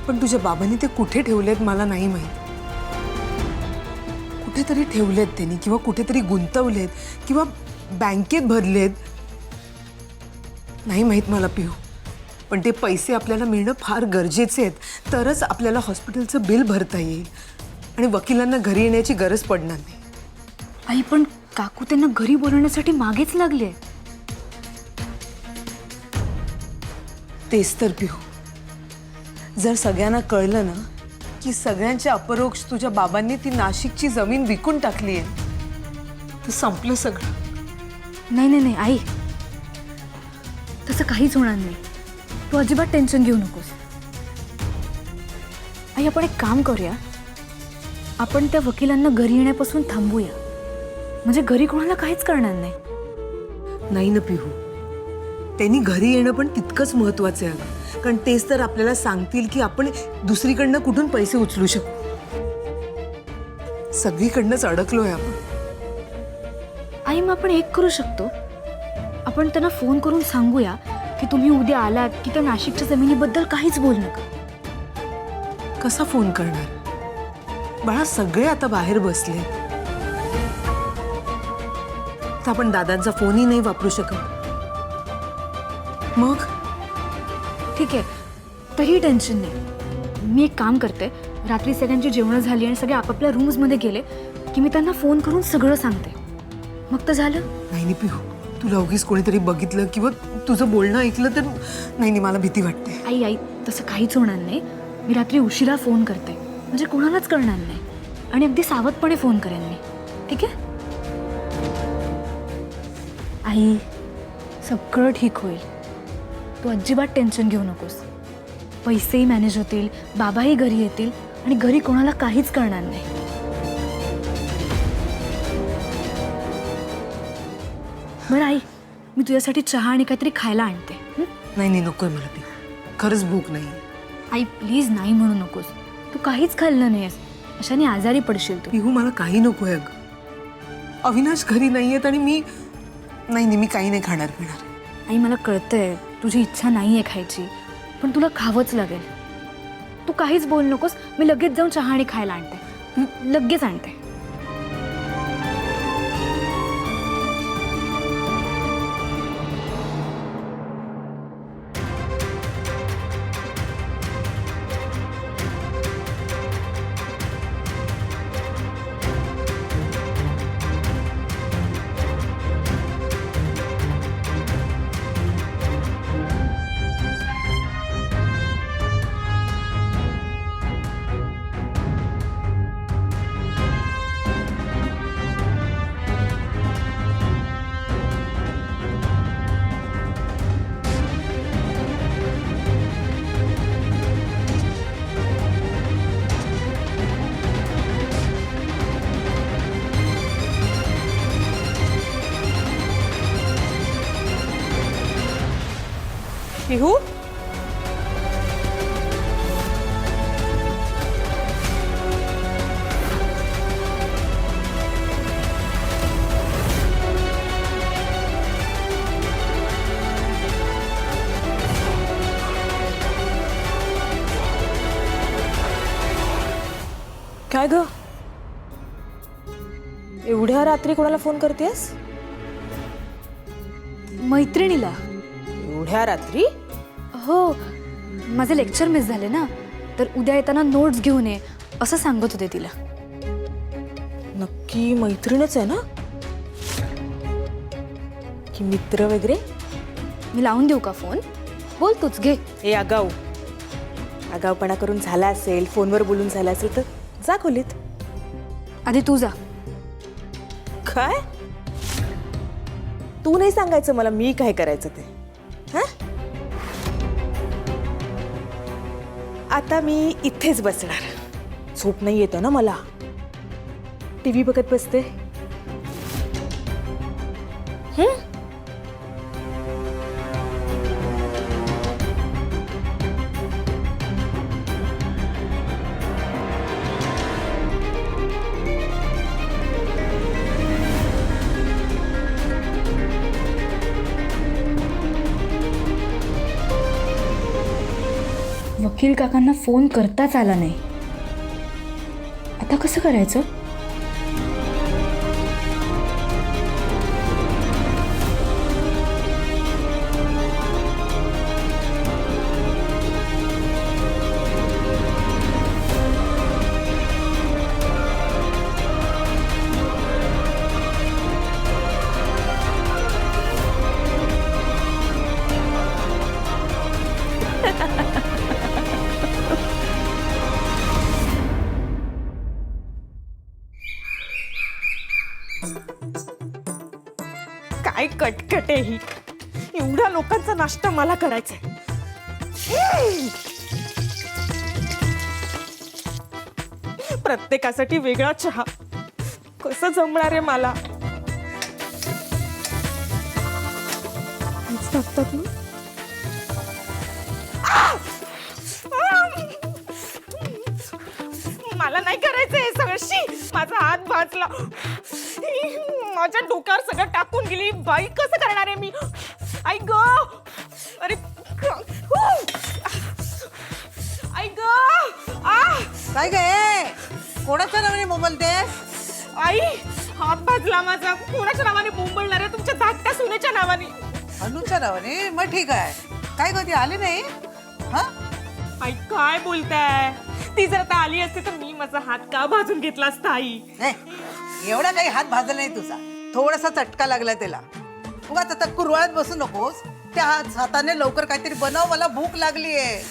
पण तुझ्या बाबांनी ते कुठे ठेवलेत मला नाही माहित. कुठेतरी ठेवलेत त्यांनी किंवा कुठेतरी गुंतवलेत किंवा बँकेत भरलेत, नाही माहित मला पिहू. पण ते पैसे आपल्याला मिळणं फार गरजेचे आहेत, तरच आपल्याला हॉस्पिटलचं बिल भरता येईल आणि वकिलांना घरी येण्याची गरज पडणार नाही. आई पण काकू त्यांना घरी बोलवण्यासाठी मागेच लागले. तेच तर पिहू, जर सगळ्यांना कळलं ना की सगळ्यांच्या अपरोक्ष तुझ्या बाबांनी ती नाशिकची जमीन विकून टाकली आहे, तर संपलं सगळं. नाही नाही नाही आई, तसं काहीच होणार नाही. तू अजिबात टेन्शन घेऊ नकोस. आई आपण एक काम करूया, आपण त्या वकिलांना घरी येण्यापासून थांबूया, म्हणजे घरी कोणाला काहीच करणार नाही. नाही ना पिहू, त्यांनी घरी येणं पण तितकंच महत्वाचं आहे अगं. कारण तेच तर आपल्याला सांगतील की आपण दुसरीकडनं कुठून पैसे उचलू शकू. सगळीकडनंच अडकलोय आपण. आई मग आपण एक करू शकतो, आपण त्यांना फोन करून सांगूया की तुम्ही उद्या आलात की त्या नाशिकच्या जमिनीबद्दल काहीच बोलू नका. कसा फोन करणार बाळा, सगळे आता बाहेर बसले, तर आपण दादांचा फोनही नाही वापरू शकत. मग ठीक आहे, तरी टेन्शन नाही. मी एक काम करते, रात्री सगळ्यांची जेवणं झाली आणि सगळे आपापल्या रूम्समध्ये गेले की मी त्यांना फोन करून सगळं सांगते, मग तर झालं. नाही पिहू, तुला उगीच कोणीतरी बघितलं किंवा तुझं बोलणं ऐकलं तर नाही, मला भीती वाटते. आई आई तसं काहीच होणार नाही. मी रात्री उशिरा फोन करते, म्हणजे कोणालाच कळणार नाही, आणि अगदी सावधपणे फोन करेन मी. ठीक आहे आई, सगळं ठीक होईल. तू अजिबात टेन्शन घेऊ नकोस. पैसेही मॅनेज होतील, बाबाही घरी येतील आणि घरी कोणाला काहीच कळणार नाही. बरं आई, मी तुझ्यासाठी चहा आणि काहीतरी खायला आणते. नाही नाही, नकोय मला पिहू, खरंच भूक नाही. आई प्लीज नाही म्हणू नकोस. तू काहीच खाल्लं नाहीस, अशाने आजारी पडशील तू. पिहू मला काही नकोय अगं. अविनाश घरी नाहीयेत आणि मी मी काही नाही खाणार पिणार. आई मला कळतंय तुझी इच्छा नाही आहे खायची, पण तुला खावंच लागेल. तू काहीच बोल नकोस, मी लगेच जाऊन चहा आणि खायला आणते. लगेच आणते. पिहू, काय ग, एवढ्या रात्री कोणाला फोन करतेस? मैत्रिणीला. एवढ्या रात्री? हो, माझे लेक्चर मिस झाले ना, तर उद्या येताना नोट्स घेऊन ये असं सांगत होते तिला. नक्की मैत्रीणच आहे ना, की मित्र वगैरे? मी लावून देऊ का फोन? बोल तूच, घे. हे आगावपणा करून झाला असेल, फोनवर बोलून झाला असेल तर जा खोलीत. आधी तू जा. काय? तू नाही सांगायचं मला मी काय करायचं ते. हा, आता मी इथेच बसणार. झोप नाही येते ना मला, टीव्ही बघत बसते. वकील काकांना फोन करताच आला नाही. आता कसं करायचं? काय कटकट आहे ही. एवढ्या लोकांचा नाश्ता मला करायचा आहे. प्रत्येकासाठी वेगळा चहा. कसं जमणार आहे मला? हेच टाकतात ना. मला नाही करायचं हे सगळं. शी, माझा हात भाजला. माझ्या डोक्यावर सगळं टाकून गेली बाई. कसं करणार आहे मी? आई ग, अरे आई ग. काय गे कोणाच्या नावाने बोंबलतेस? आई, हात भाजला माझा. कोणाच्या नावाने बोंबलणार आहे? तुमच्या धाकट्या सुनेच्या नावाने. अनुच्या नावाने? मग ठीक आहे. काय कधी आले नाही? हा आई काय बोलताय? ती जर आता आली असते तर मी माझा हात का भाजून घेतला असता आई? एवढा काही हात भाजला नाही तुझा. थोडासा चटका लागला त्याला. उगाच आता कुरवाळत बसू नकोस. त्या हाताने लवकर काहीतरी बनव, मला भूक लागली आहे.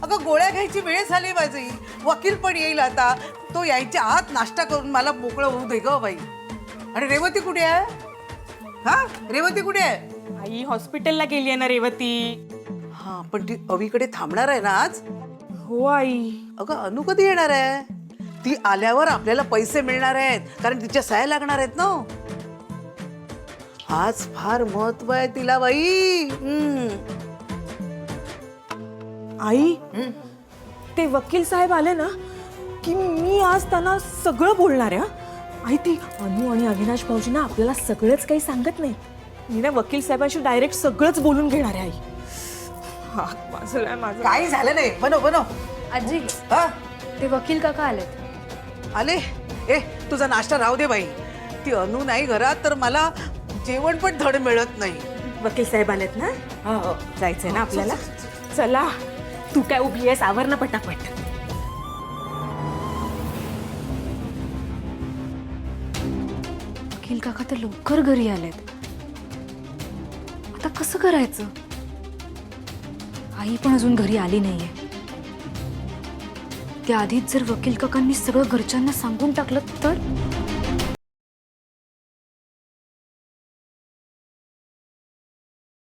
अगं गोळ्या घ्यायची वेळ झाली माझी. वकील पण येईल आता. तो यायच्या आत नाश्ता करून मला मोकळं होऊ दे ग बाई. आणि रेवती कुठे आहे? हा, रेवती कुठे आहे? आई हॉस्पिटलला गेली आहे ना रेवती. हा, पण ती अवीकडे थांबणार आहे ना आज? हो आई. अगं अनु कधी येणार आहे? ती आल्यावर आपल्याला पैसे मिळणार आहेत, कारण तिच्या सह्या लागणार आहेत ना. आज फार महत्व आहे तिला बाई. आई, ते वकील साहेब आले ना की मी आज त्यांना सगळं बोलणार आहे. आई, ती अनु आणि अविनाश भाऊजींना आपल्याला सगळंच काही सांगत नाही. मी ना वकील साहेबांशी डायरेक्ट सगळंच बोलून घेणार आहे. आई, हात भाजलाय माझा. काही झालं नाही. बनव बनव. आजी, हा, ते वकील काका आलेत. आले? ए, तुझा नाश्ता राहू दे बाई. ती अनु नाही घरात तर मला जेवण पण धड मिळत नाही. वकील साहेब आलेत ना? हो, जायचंय ना आपल्याला. चला, तू काय उभी आहेस? आवर ना पटापट. वकील काका तर लवकर घरी आलेत. आता कसं करायचं? आई पण अजून घरी आली नाहीये. त्या आधीच जर वकील काकांनी सगळं घरच्यांना सांगून टाकलं तर?